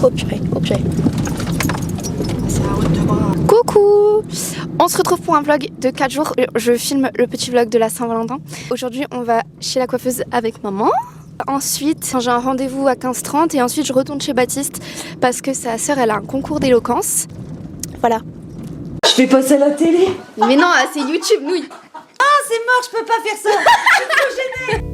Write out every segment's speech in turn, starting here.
Oh purée, oh purée. Coucou! On se retrouve pour un vlog de 4 jours. Je filme le petit vlog de la Saint-Valentin. Aujourd'hui, on va chez la coiffeuse avec maman. Ensuite, j'ai un rendez-vous à 15h30 et ensuite je retourne chez Baptiste parce que sa sœur, elle a un concours d'éloquence. Voilà. Je vais passer à la télé. Mais non, c'est YouTube, nouille. Ah, c'est mort, je peux pas faire ça. Je suis trop gênée.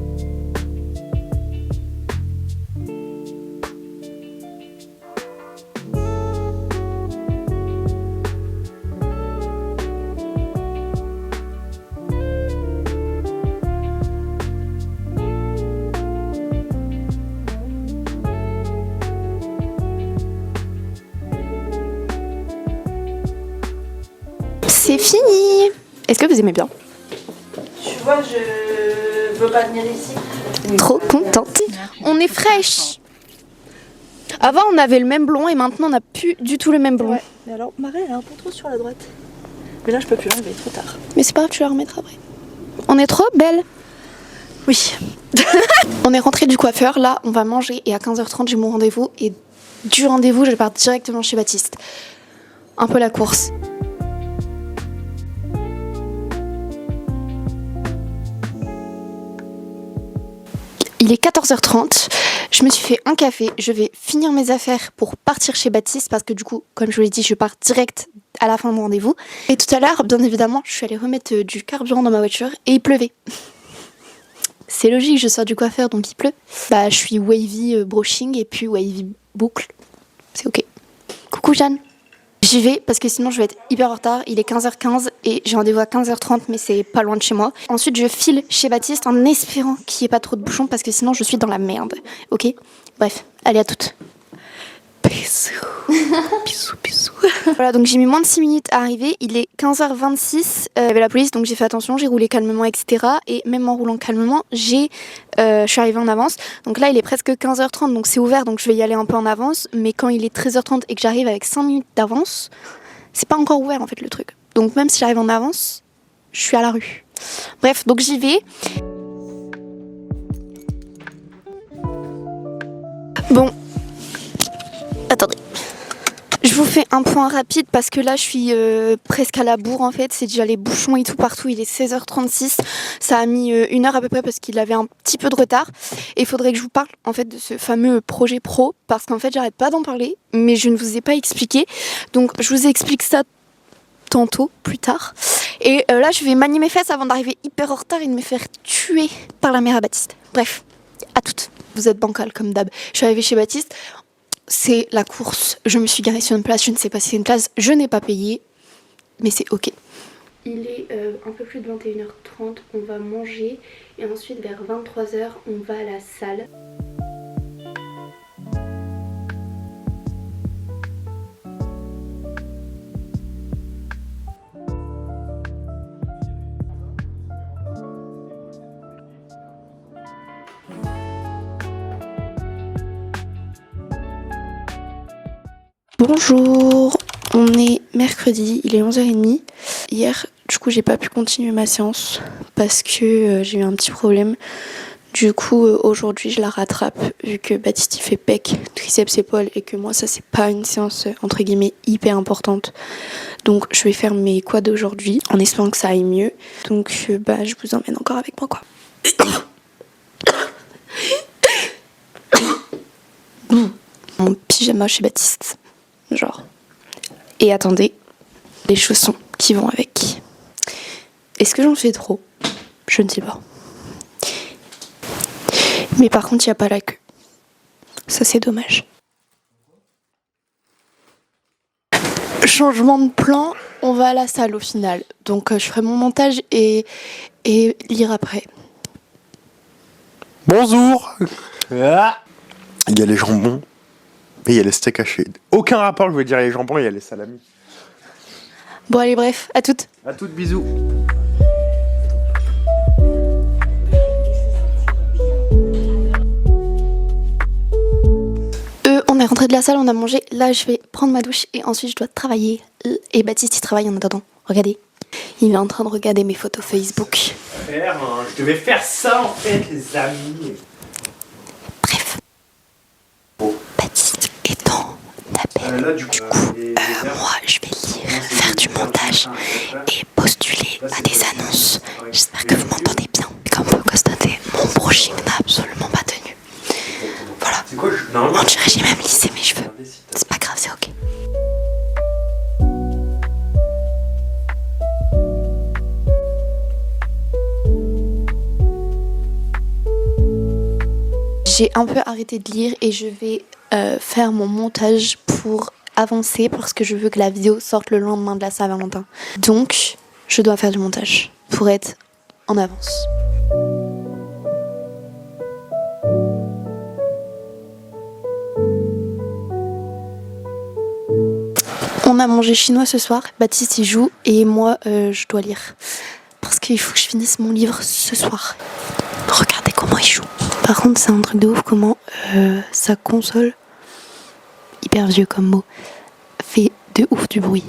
C'est fini. Est-ce que vous aimez bien? Tu vois, je veux pas venir ici. Trop contente. On est fraîche. Avant, on avait le même blond et maintenant, on n'a plus du tout le même blond. Ouais, mais alors, Marie, elle est un peu trop sur la droite. Mais là, je peux plus l'enlever, trop tard. Mais c'est pas grave, tu la remettras après. On est trop belle. Oui. On est rentré du coiffeur. Là, on va manger et à 15h30, j'ai mon rendez-vous. Et du rendez-vous, je pars directement chez Baptiste. Un peu la course. Il est 14h30, je me suis fait un café, je vais finir mes affaires pour partir chez Baptiste parce que du coup, comme je vous l'ai dit, je pars direct à la fin de mon rendez-vous. Et tout à l'heure, bien évidemment, je suis allée remettre du carburant dans ma voiture et il pleuvait. C'est logique, je sors du coiffeur donc il pleut. Bah, je suis wavy brushing et puis wavy boucle. C'est ok. Coucou Jeanne. J'y vais parce que sinon je vais être hyper en retard. Il est 15h15 et j'ai rendez-vous à 15h30 mais c'est pas loin de chez moi. Ensuite je file chez Baptiste en espérant qu'il n'y ait pas trop de bouchons parce que sinon je suis dans la merde. Ok? Bref, allez à toutes. Bisous. Bisous, bisous. Voilà, donc j'ai mis moins de 6 minutes à arriver. Il est 15h26. Il y avait la police donc j'ai fait attention, j'ai roulé calmement, etc. Et même en roulant calmement, je suis arrivée en avance. Donc là il est presque 15h30 donc c'est ouvert donc je vais y aller un peu en avance. Mais quand il est 13h30 et que j'arrive avec 5 minutes d'avance, c'est pas encore ouvert en fait le truc. Donc même si j'arrive en avance, je suis à la rue. Bref, donc j'y vais. Bon. Attendez. Je vous fais un point rapide parce que là je suis presque à la bourre en fait, c'est déjà les bouchons et tout partout, il est 16h36, ça a mis 1 heure à peu près parce qu'il avait un petit peu de retard et il faudrait que je vous parle en fait de ce fameux projet pro parce qu'en fait j'arrête pas d'en parler mais je ne vous ai pas expliqué, donc je vous explique ça tantôt, plus tard. Et là je vais manier mes fesses avant d'arriver hyper en retard et de me faire tuer par la mère à Baptiste. Bref, à toutes, vous êtes bancal comme d'hab. Je suis arrivée chez Baptiste. C'est la course, je me suis garée sur une place, je ne sais pas si c'est une place, je n'ai pas payé, mais c'est ok. Il est un peu plus de 21h30, on va manger et ensuite vers 23h on va à la salle. Bonjour, on est mercredi, il est 11h30. Hier, du coup, j'ai pas pu continuer ma séance parce que j'ai eu un petit problème. Du coup, aujourd'hui, je la rattrape vu que Baptiste il fait pec, triceps, épaules et que moi, ça c'est pas une séance entre guillemets hyper importante. Donc, je vais faire mes quads aujourd'hui en espérant que ça aille mieux. Donc, je vous emmène encore avec moi quoi. Mon pyjama chez Baptiste. Genre. Et attendez, les chaussons qui vont avec. Est-ce que j'en fais trop? Je ne sais pas. Mais par contre, il n'y a pas la queue. Ça, c'est dommage. Changement de plan, on va à la salle au final. Donc, je ferai mon montage et lire après. Bonjour. Il y a les jambons. Et il y a les steaks hachés. Aucun rapport, je veux dire, il y a les jambons et il y a les salamis. Bon, allez, bref, à toutes. À toutes, bisous. On est rentré de la salle, on a mangé. Là, je vais prendre ma douche et ensuite, je dois travailler. Et Baptiste, il travaille en attendant. Regardez. Il est en train de regarder mes photos Facebook. Je devais faire ça, en fait, les amis. Bref. Baptiste est en Là, du coup, Moi, je vais lire, faire du montage et postuler à des annonces. J'espère que vous m'entendez bien. Comme vous le constatez, mon brushing n'a absolument pas tenu. Voilà. On dirait que j'ai même lissé mes cheveux. C'est pas grave, c'est ok. J'ai un peu arrêté de lire et je vais faire mon montage pour avancer parce que je veux que la vidéo sorte le lendemain de la Saint-Valentin. Donc, je dois faire du montage pour être en avance. On a mangé chinois ce soir, Baptiste y joue et moi je dois lire. Parce qu'il faut que je finisse mon livre ce soir. Regardez comment il joue. Par contre c'est un truc de ouf comment sa console, hyper vieux comme mot, fait de ouf du bruit.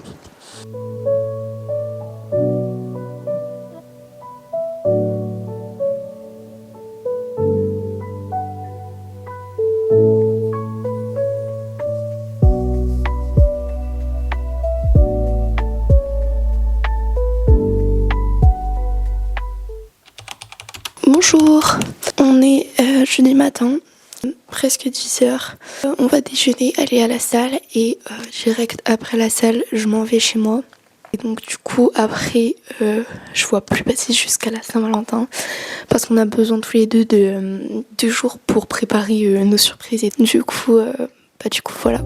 Bonjour, on est jeudi matin, presque 10h. On va déjeuner, aller à la salle et direct après la salle, je m'en vais chez moi. Et donc du coup après, je vois plus passer jusqu'à la Saint-Valentin parce qu'on a besoin tous les deux de 2 jours pour préparer nos surprises. Et du coup voilà.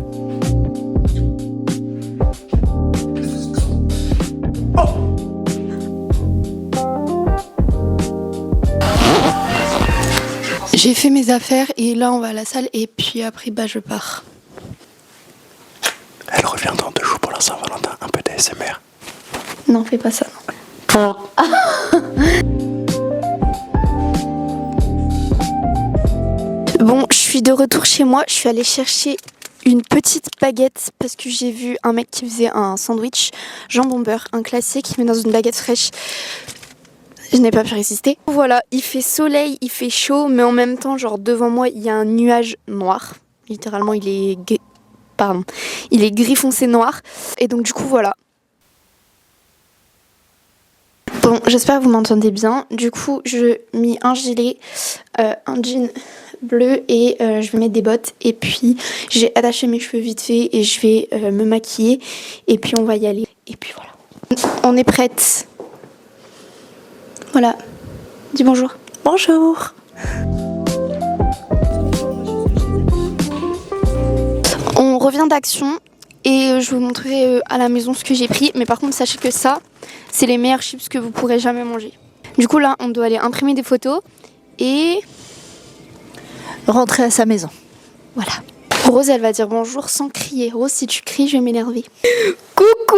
J'ai fait mes affaires et là on va à la salle et puis après je pars. Elle revient dans 2 jours pour la Saint-Valentin, un peu d'ASMR. Non, fais pas ça. Bon, je suis de retour chez moi. Je suis allée chercher une petite baguette parce que j'ai vu un mec qui faisait un sandwich jambon beurre, un classique, mais dans une baguette fraîche. Je n'ai pas pu résister. Voilà, il fait soleil, il fait chaud, mais en même temps, genre devant moi, il y a un nuage noir. Littéralement, il est gris foncé noir. Et donc du coup, voilà. Bon, j'espère que vous m'entendez bien. Du coup, je mis un gilet, un jean bleu et je vais mettre des bottes. Et puis, j'ai attaché mes cheveux vite fait et je vais me maquiller. Et puis, on va y aller. Et puis voilà. On est prête. Voilà. Dis bonjour. Bonjour. On revient d'action et je vous montrerai à la maison ce que j'ai pris. Mais par contre, sachez que ça, c'est les meilleurs chips que vous pourrez jamais manger. Du coup, là, on doit aller imprimer des photos et Rentrer à sa maison. voilà. Rose, elle va dire bonjour sans crier. Rose, si tu cries, je vais m'énerver. Coucou.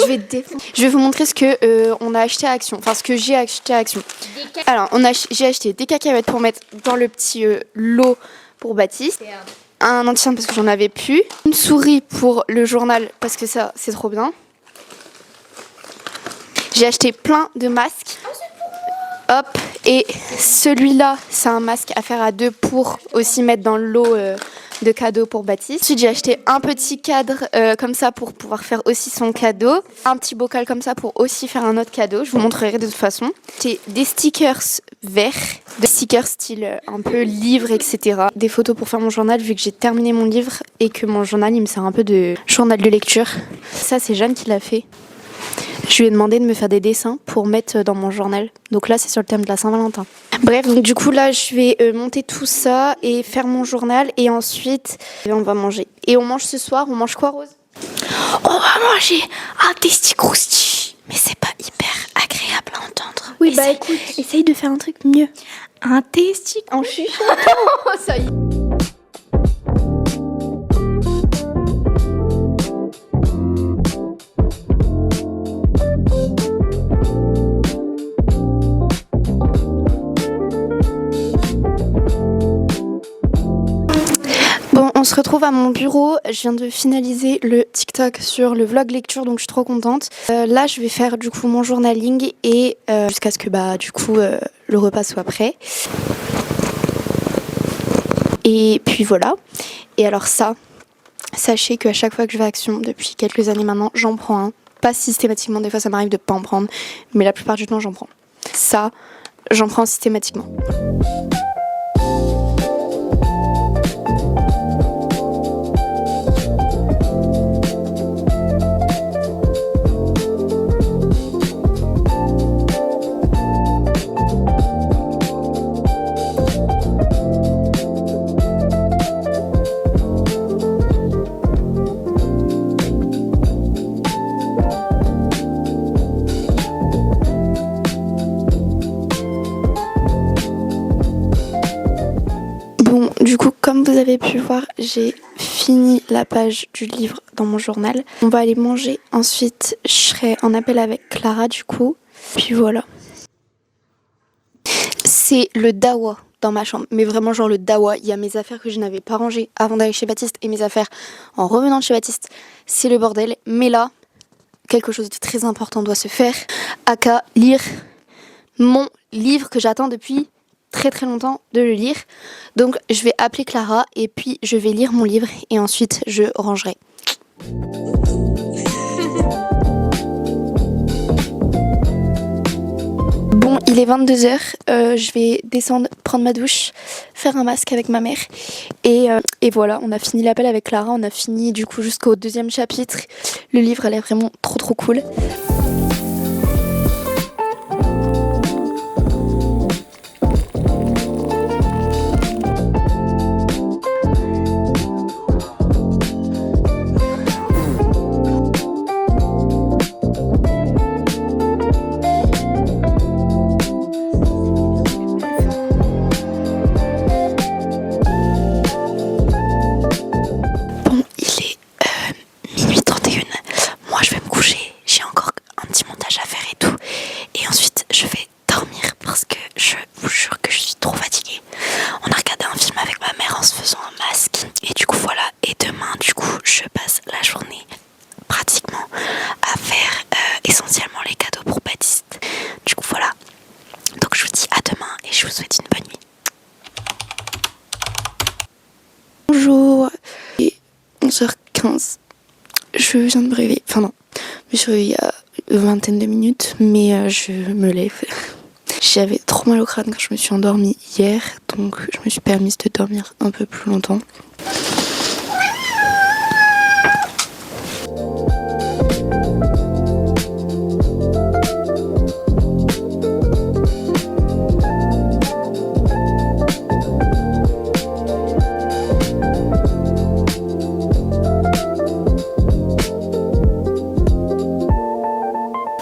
Je vais vous montrer ce que on a acheté à Action. Enfin, ce que j'ai acheté à Action. Alors, j'ai acheté des cacahuètes pour mettre dans le petit lot pour Baptiste. Un anti-cerne parce que j'en avais plus. Une souris pour le journal parce que ça, c'est trop bien. J'ai acheté plein de masques. Hop. Et celui-là, c'est un masque à faire à 2 pour aussi mettre dans le lot de cadeaux pour Baptiste. Ensuite, j'ai acheté un petit cadre comme ça pour pouvoir faire aussi son cadeau. Un petit bocal comme ça pour aussi faire un autre cadeau. Je vous montrerai de toute façon. J'ai des stickers verts, des stickers style un peu livre, etc. Des photos pour faire mon journal vu que j'ai terminé mon livre et que mon journal, il me sert un peu de journal de lecture. Ça, c'est Jeanne qui l'a fait. Je lui ai demandé de me faire des dessins pour mettre dans mon journal. Donc là, c'est sur le thème de la Saint-Valentin. Bref, donc du coup, là, je vais monter tout ça et faire mon journal. Et ensuite, on va manger. Et on mange ce soir, on mange quoi, Rose? On va manger un testi crousti. Mais c'est pas hyper agréable à entendre. Oui, écoute. Essaye de faire un truc mieux. Un testi en chuchotant. Ça y est. On se retrouve à mon bureau, je viens de finaliser le TikTok sur le vlog lecture donc je suis trop contente. Là je vais faire du coup mon journaling et jusqu'à ce que le repas soit prêt. Et puis voilà. Et alors ça, Sachez qu'à chaque fois que je vais à Action, depuis quelques années maintenant, j'en prends un. Pas systématiquement, des fois ça m'arrive de pas en prendre, mais la plupart du temps j'en prends. Ça, j'en prends systématiquement. Bon, du coup, comme vous avez pu voir, j'ai fini la page du livre dans mon journal. On va aller manger. Ensuite, je serai en appel avec Clara, du coup. Puis voilà. C'est le dawa dans ma chambre. Mais vraiment, genre le dawa. Il y a mes affaires que je n'avais pas rangées avant d'aller chez Baptiste et mes affaires en revenant de chez Baptiste. C'est le bordel. Mais là, quelque chose de très important doit se faire. Aka, lire mon livre que j'attends depuis très très longtemps de le lire. Donc je vais appeler Clara et puis je vais lire mon livre et ensuite je rangerai. Bon, il est 22h, je vais descendre, prendre ma douche, faire un masque avec ma mère et voilà, on a fini l'appel avec Clara, on a fini du coup jusqu'au 2e chapitre. Le livre elle est vraiment trop cool. Bonjour, il est 11h15, je viens de me réveiller, enfin non, je me suis réveillée il y a une vingtaine de minutes, mais je me lève. J'avais trop mal au crâne quand je me suis endormie hier, donc je me suis permise de dormir un peu plus longtemps.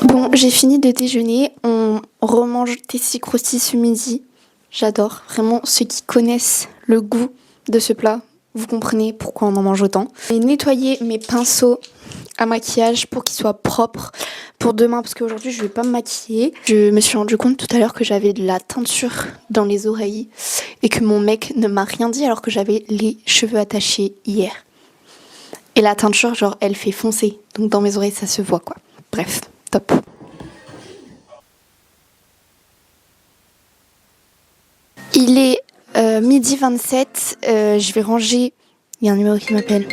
Bon, j'ai fini de déjeuner, on remange Tessie Crousty ce midi. J'adore, vraiment ceux qui connaissent le goût de ce plat, vous comprenez pourquoi on en mange autant. J'ai nettoyé mes pinceaux à maquillage pour qu'ils soient propres pour demain parce qu'aujourd'hui je vais pas me maquiller. Je me suis rendu compte tout à l'heure que j'avais de la teinture dans les oreilles et que mon mec ne m'a rien dit alors que j'avais les cheveux attachés hier. Et la teinture, genre, elle fait foncer, donc dans mes oreilles ça se voit quoi. Bref, top. Il est midi 27, je vais ranger. Il y a un numéro qui m'appelle.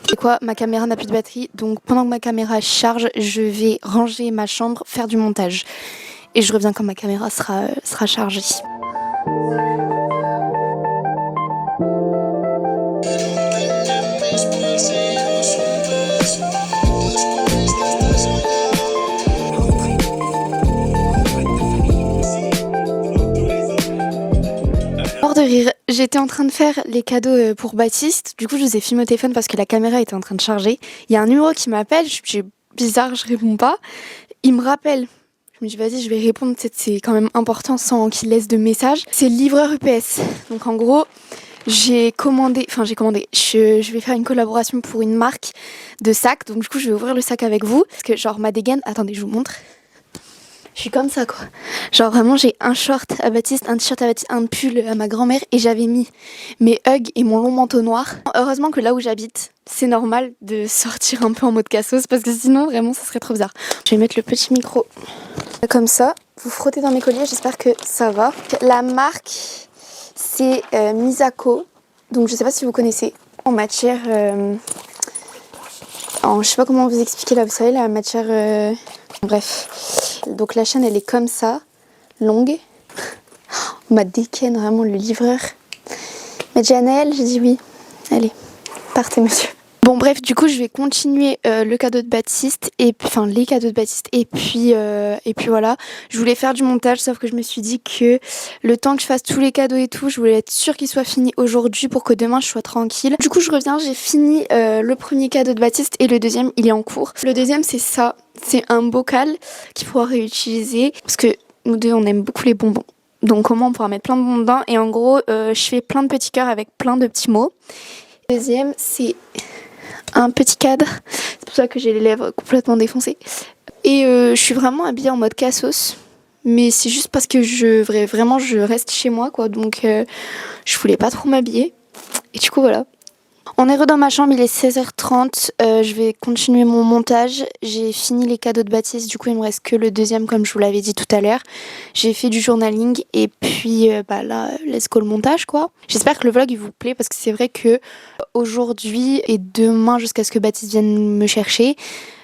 C'est quoi, ma caméra n'a plus de batterie, donc pendant que ma caméra charge, je vais ranger ma chambre, faire du montage. Et je reviens quand ma caméra sera chargée. De rire. J'étais en train de faire les cadeaux pour Baptiste. Du coup, je vous ai filmé au téléphone parce que la caméra était en train de charger. Il y a un numéro qui m'appelle. J'ai bizarre, je réponds pas. Il me rappelle. Je me dis, vas-y, je vais répondre. C'est quand même important sans qu'il laisse de message. C'est le livreur UPS. Donc, en gros, j'ai commandé. Je vais faire une collaboration pour une marque de sacs. Donc, du coup, je vais ouvrir le sac avec vous. Parce que, genre, ma dégaine. Attendez, je vous montre. Je suis comme ça quoi. Genre vraiment j'ai un short à Baptiste, un t-shirt à Baptiste, un pull à ma grand-mère et j'avais mis mes hugs et mon long manteau noir. Heureusement que là où j'habite, c'est normal de sortir un peu en mode cassos parce que sinon vraiment ça serait trop bizarre. Je vais mettre le petit micro comme ça. Vous frottez dans mes colliers, j'espère que ça va. La marque c'est Misako. Donc je sais pas si vous connaissez. En matière... je sais pas comment vous expliquer là, vous savez, la matière... Bref. Donc la chaîne, elle est comme ça, longue. On m'a décaine vraiment le livreur. Mais Janelle, j'ai dit oui. Allez, partez monsieur. Bon bref, du coup je vais continuer le cadeau de Baptiste et puis, enfin les cadeaux de Baptiste et puis voilà. Je voulais faire du montage sauf que je me suis dit que le temps que je fasse tous les cadeaux et tout, je voulais être sûre qu'ils soient finis aujourd'hui pour que demain je sois tranquille. Du coup je reviens, j'ai fini le premier cadeau de Baptiste et le deuxième il est en cours. Le deuxième c'est ça, c'est un bocal qu'il pourra réutiliser parce que nous deux on aime beaucoup les bonbons. Donc comment on pourra mettre plein de bonbons dedans et en gros je fais plein de petits cœurs avec plein de petits mots. Le deuxième c'est un petit cadre, c'est pour ça que j'ai les lèvres complètement défoncées. Et je suis vraiment habillée en mode cassos, mais c'est juste parce que je reste chez moi quoi, donc je voulais pas trop m'habiller. Et du coup voilà. On est dans ma chambre, il est 16h30, je vais continuer mon montage. J'ai fini les cadeaux de Baptiste, du coup il me reste que le deuxième comme je vous l'avais dit tout à l'heure. J'ai fait du journaling et puis là, let's go le montage quoi. J'espère que le vlog il vous plaît parce que c'est vrai que aujourd'hui et demain jusqu'à ce que Baptiste vienne me chercher,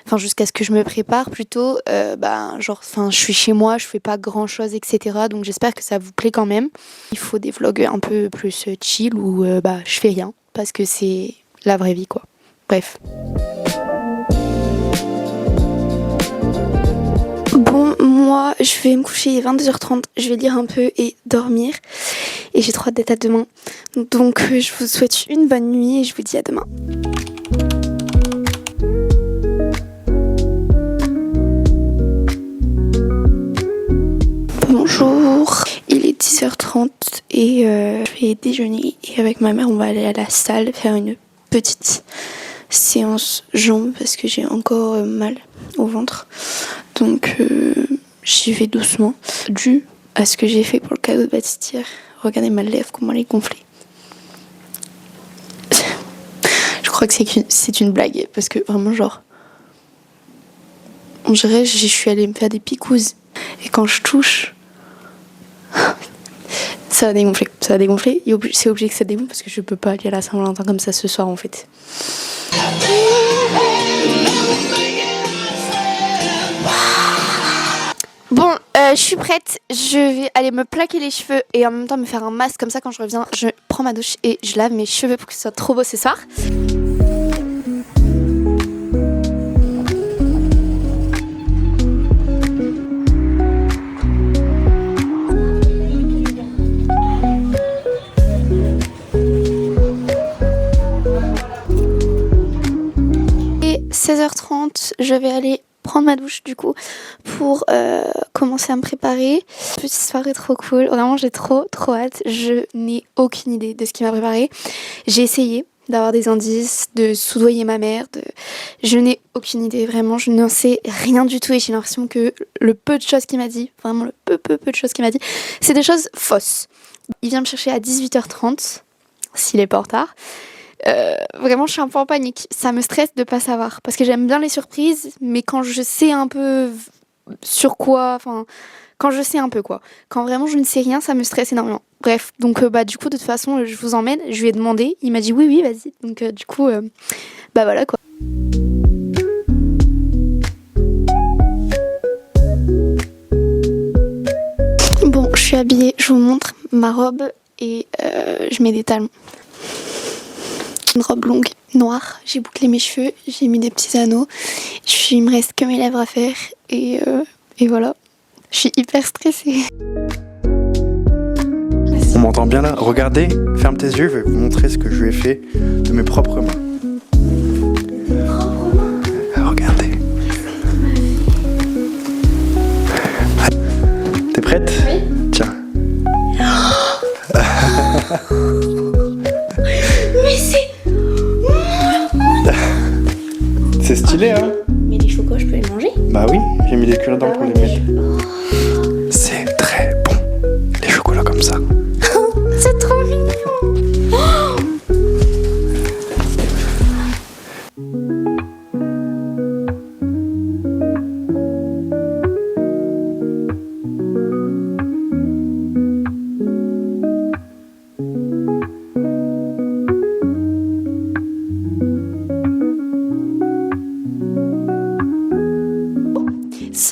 enfin jusqu'à ce que je me prépare plutôt, je suis chez moi, je fais pas grand chose etc. Donc j'espère que ça vous plaît quand même. Il faut des vlogs un peu plus chill où je fais rien. Parce que c'est la vraie vie quoi. Bref. Bon, moi je vais me coucher, il est 22h30, je vais lire un peu et dormir. Et j'ai trop hâte d'être à demain. Donc je vous souhaite une bonne nuit et je vous dis à demain. Bonjour, il est 10h30 et je vais déjeuner et avec ma mère on va aller à la salle faire une petite séance jambes parce que j'ai encore mal au ventre. Donc j'y vais doucement dû à ce que j'ai fait pour le cadeau de Baptiste hier. Regardez ma lèvre comment elle est gonflée. Je crois que c'est une blague parce que vraiment genre on dirait je suis allée me faire des picouzes et quand je touche ça va dégonfler, et c'est obligé que ça dégonfle parce que je peux pas aller à la Saint-Valentin comme ça ce soir en fait. Bon, je suis prête, je vais aller me plaquer les cheveux et en même temps me faire un masque comme ça quand je reviens, je prends ma douche et je lave mes cheveux pour que ce soit trop beau ce soir. Et 16h30, je vais aller prendre ma douche du coup pour commencer à me préparer. Petite soirée trop cool, vraiment j'ai trop hâte, je n'ai aucune idée de ce qu'il m'a préparé. J'ai essayé d'avoir des indices, de soudoyer ma mère, je n'ai aucune idée, vraiment je n'en sais rien du tout et j'ai l'impression que le peu de choses qu'il m'a dit, vraiment le peu de choses qu'il m'a dit, c'est des choses fausses. Il vient me chercher à 18h30, s'il est pas en retard. Vraiment je suis un peu en panique, ça me stresse de pas savoir parce que j'aime bien les surprises mais quand je sais un peu sur quoi, enfin quand je sais un peu quoi, quand vraiment je ne sais rien ça me stresse énormément. Bref, donc du coup de toute façon je vous emmène, je lui ai demandé, il m'a dit oui vas-y, donc du coup voilà quoi. Bon je suis habillée, je vous montre ma robe et je mets des talons. Une robe longue, noire, j'ai bouclé mes cheveux, j'ai mis des petits anneaux, il me reste que mes lèvres à faire et voilà, je suis hyper stressée. On m'entend bien là? Regardez, ferme tes yeux, je vais vous montrer ce que je lui ai fait de mes propres mains. Regardez. T'es prête? Oui. Tiens. Mais c'est stylé hein? Mais les chocolats, je peux les manger? Bah oui, j'ai mis des cure-dents pour les mettre. C'est très bon, les chocolats comme ça. c'est trop mignon.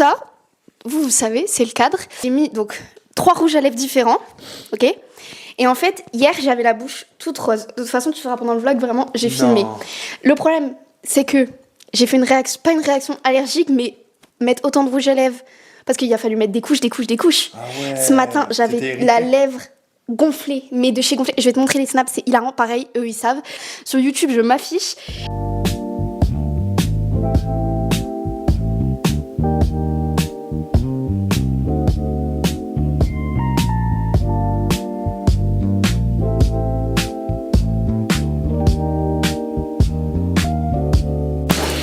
ça, vous savez, c'est le cadre. J'ai mis donc 3 rouges à lèvres différents, ok? Et en fait, hier, j'avais la bouche toute rose. De toute façon, tu feras pendant le vlog, vraiment, j'ai filmé. Le problème, c'est que j'ai fait une réaction, pas une réaction allergique, mais mettre autant de rouge à lèvres, parce qu'il a fallu mettre des couches. Ah ouais, Ce matin, j'avais la lèvre gonflée, mais de chez gonflée. Je vais te montrer les snaps, c'est hilarant, pareil, eux, ils savent. Sur YouTube, je m'affiche.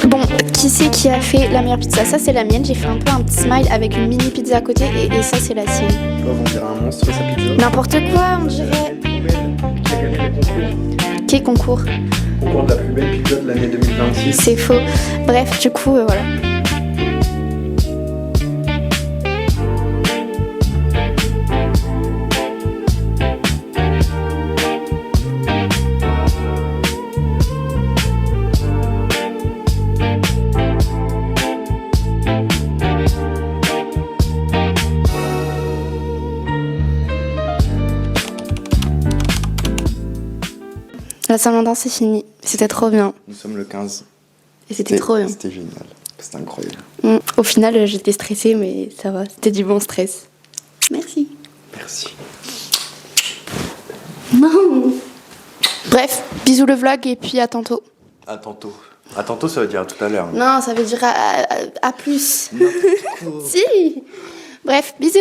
Bon, qui c'est qui a fait la meilleure pizza? Ça, c'est la mienne. J'ai fait un peu un petit smile avec une mini pizza à côté et ça, c'est la sienne. On dirait un monstre, sa pizza. N'importe quoi, on dirait. Qui a gagné les concours. Quel concours? Concours de la plus belle pizza de l'année 2026. C'est faux. Bref, du coup, voilà. La Saint-Valentin, c'est fini. C'était trop bien. Nous sommes le 15. Et c'était trop bien. C'était génial. C'était incroyable. Au final, j'étais stressée, mais ça va. C'était du bon stress. Merci. Merci. Non. Bref, bisous le vlog et puis à tantôt. À tantôt. À tantôt, ça veut dire à tout à l'heure. Non, ça veut dire à plus. N'importe quoi. Si. Bref, bisous.